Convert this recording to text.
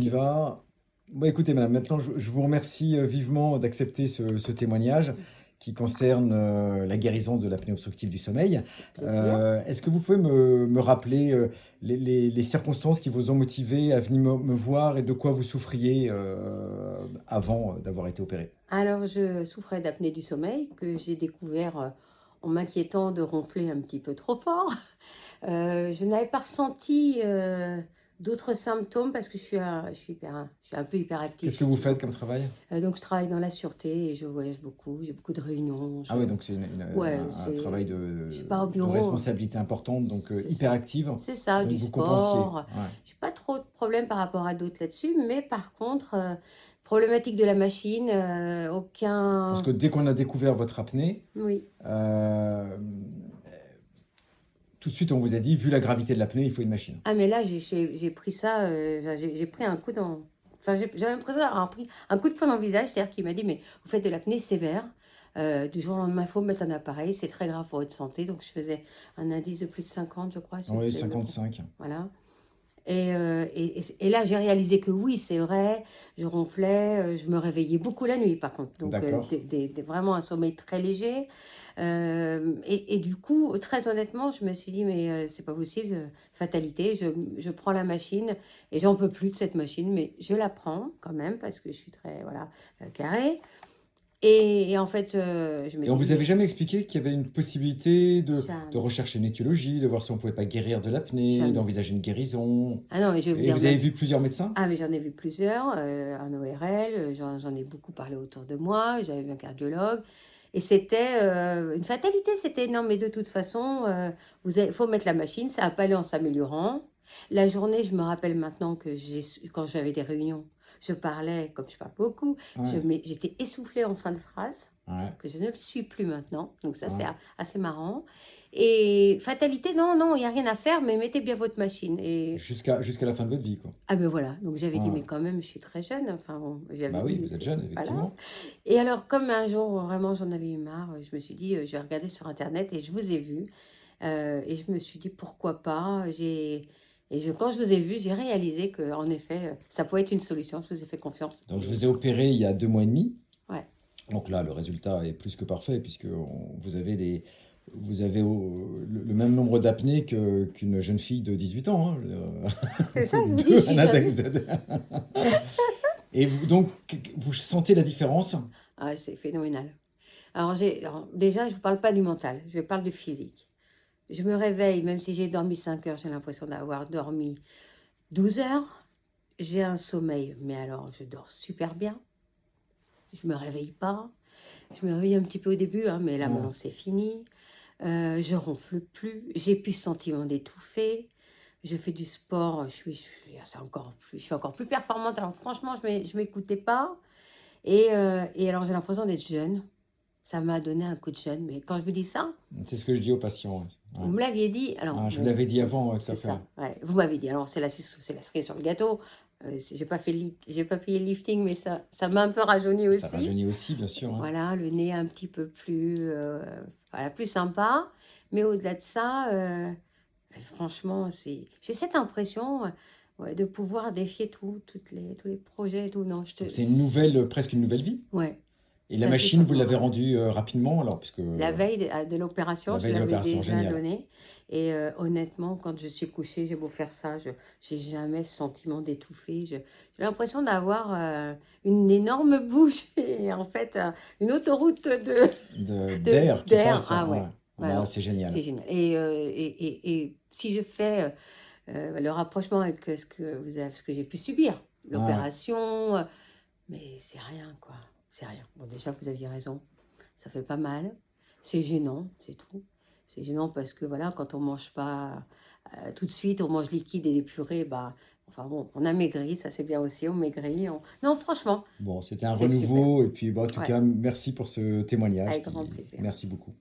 y va. Bon, écoutez, madame, maintenant, je vous remercie vivement d'accepter ce témoignage qui concerne la guérison de l'apnée obstructive du sommeil. Plaisir. Est-ce que vous pouvez me rappeler les circonstances qui vous ont motivé à venir me voir et de quoi vous souffriez avant d'avoir été opéré? Alors, je souffrais d'apnée du sommeil que j'ai découvert en m'inquiétant de ronfler un petit peu trop fort. Je n'avais pas ressenti d'autres symptômes parce que je suis un peu hyperactive, Qu'est-ce que si vous tu veux. faites comme travail? Donc, je travaille dans la sûreté et je voyage beaucoup. J'ai beaucoup de réunions. Ah oui, donc c'est Ouais, un travail je suis pas au de bureau. responsabilité importante, donc C'est ça. hyperactive, C'est ça, donc du vous compensiez. sport. Ouais. J'ai pas trop de problèmes par rapport à d'autres là-dessus, mais par contre, problématique de la machine, Parce aucun. que dès qu'on a découvert votre apnée, Oui. euh, tout de suite on vous a dit, vu la gravité de l'apnée, il faut une machine. Ah mais là, j'ai pris ça, enfin, j'ai pris un coup dans enfin, j'avais l'impression d'avoir pris un coup de poing dans le visage. C'est-à-dire qu'il m'a dit: «Mais vous faites de l'apnée sévère, du jour au lendemain, il faut mettre un appareil, c'est très grave pour votre santé». Donc je faisais un indice de plus de 50, je crois, Oui, c'était le 55. voilà. Et là, j'ai réalisé que oui, c'est vrai, je ronflais, je me réveillais beaucoup la nuit par contre, donc D'accord. vraiment un sommeil très léger. Et du coup, très honnêtement, je me suis dit: «Mais c'est pas possible, fatalité, je prends la machine et j'en peux plus de cette machine, mais je la prends quand même parce que je suis très, voilà, carrée». Et en fait, je Et on m'étais dit: vous avait «Mais jamais expliqué qu'il y avait une possibilité de jamais, rechercher une étiologie, de voir si on pouvait pas guérir de l'apnée, jamais». d'envisager une guérison? Ah non, mais je vais vous Et dire vous avez même. vu plusieurs médecins? Ah mais j'en ai vu plusieurs, en ORL, j'en ai beaucoup parlé autour de moi, j'avais vu un cardiologue et c'était, une fatalité. C'était: «Non mais de toute façon, vous avez faut mettre la machine, ça va pas aller en s'améliorant». La journée, je me rappelle maintenant que quand j'avais des réunions, je parlais, comme je parle beaucoup, Ouais, j'étais essoufflée en fin de phrase, ouais, que je ne le suis plus maintenant, donc ça c'est ouais. assez marrant. Et fatalité, non, non, il y a rien à faire, mais mettez bien votre machine. Et Jusqu'à la fin de votre vie, quoi. ah ben voilà, donc j'avais dit: Ouais. «Mais quand même, je suis très jeune», enfin bon, j'avais Bah oui, dit vous êtes c'est jeune, voilà. effectivement. Et alors comme un jour, vraiment j'en avais eu marre, je me suis dit: «Je vais regarder sur internet» et je vous ai vu, et je me suis dit: «Pourquoi pas?» Quand je vous ai vu, j'ai réalisé que en effet, ça pouvait être une solution. Je vous ai fait confiance Donc je et vous ai opéré il y a 2 mois et demi. ouais. Donc là, le résultat est plus que parfait puisque vous avez le même nombre d'apnées qu'une jeune fille de 18 ans, hein, C'est ça, je vous dis, je un suis jeune. index et donc, vous sentez la différence? Ah, c'est phénoménal. Alors déjà, je ne vous parle pas du mental, je parle du physique. Je me réveille, même si j'ai dormi 5 heures, j'ai l'impression d'avoir dormi 12 heures. J'ai un sommeil, mais alors je dors super bien. Je me réveille pas. Je me réveille un petit peu au début, hein, mais là Ouais. maintenant c'est fini. Je ronfle plus. J'ai plus ce sentiment d'étouffer. Je fais du sport. Je suis encore plus performante. Alors franchement, je m'écoutais pas. Et alors j'ai l'impression d'être jeune. Ça m'a donné un coup de jeune. Mais quand je vous dis ça, C'est ce que je dis aux patients, ouais. Ouais. vous me l'aviez dit. Alors Ah, je vous bon, l'avais dit avant, ouais, tout à c'est fait. ça. Ouais, vous m'avez dit. Alors c'est la cerise sur le gâteau. J'ai pas payé le lifting, mais ça m'a un peu rajeuni Ça aussi. rajeunit aussi, bien sûr, hein. Voilà, le nez un petit peu plus, voilà, plus sympa. Mais au-delà de ça, franchement, j'ai cette impression, ouais, de pouvoir défier tous les projets et tout. Non, je te Donc c'est une nouvelle, presque une nouvelle vie. ouais, Et la ça c'est machine, sûr. vous l'avez rendue rapidement, alors, puisque La veille de l'opération, la je veille de l'avais l'opération, déjà génial. donnée. Et honnêtement, quand je suis couchée, j'ai beau faire ça, je j'ai jamais ce sentiment d'étouffer. J'ai l'impression d'avoir, une énorme bouche et en fait, une autoroute D'air qui d'air. passe, Ah ouais. ouais, Ah, alors c'est génial. c'est génial. Et si je fais, le rapprochement avec, ce que j'ai pu subir, Ouais. l'opération, mais c'est rien quoi, c'est rien. Bon déjà vous aviez raison, ça fait pas mal, c'est gênant, c'est tout. C'est gênant parce que voilà, quand on mange pas, tout de suite, on mange liquide et des purées, bah, enfin bon, on a maigri, ça c'est bien aussi, on maigrit, on non franchement, Bon, c'était un c'est super. renouveau et puis, bah, en tout Ouais, cas, merci pour ce témoignage avec grand qui plaisir. merci beaucoup.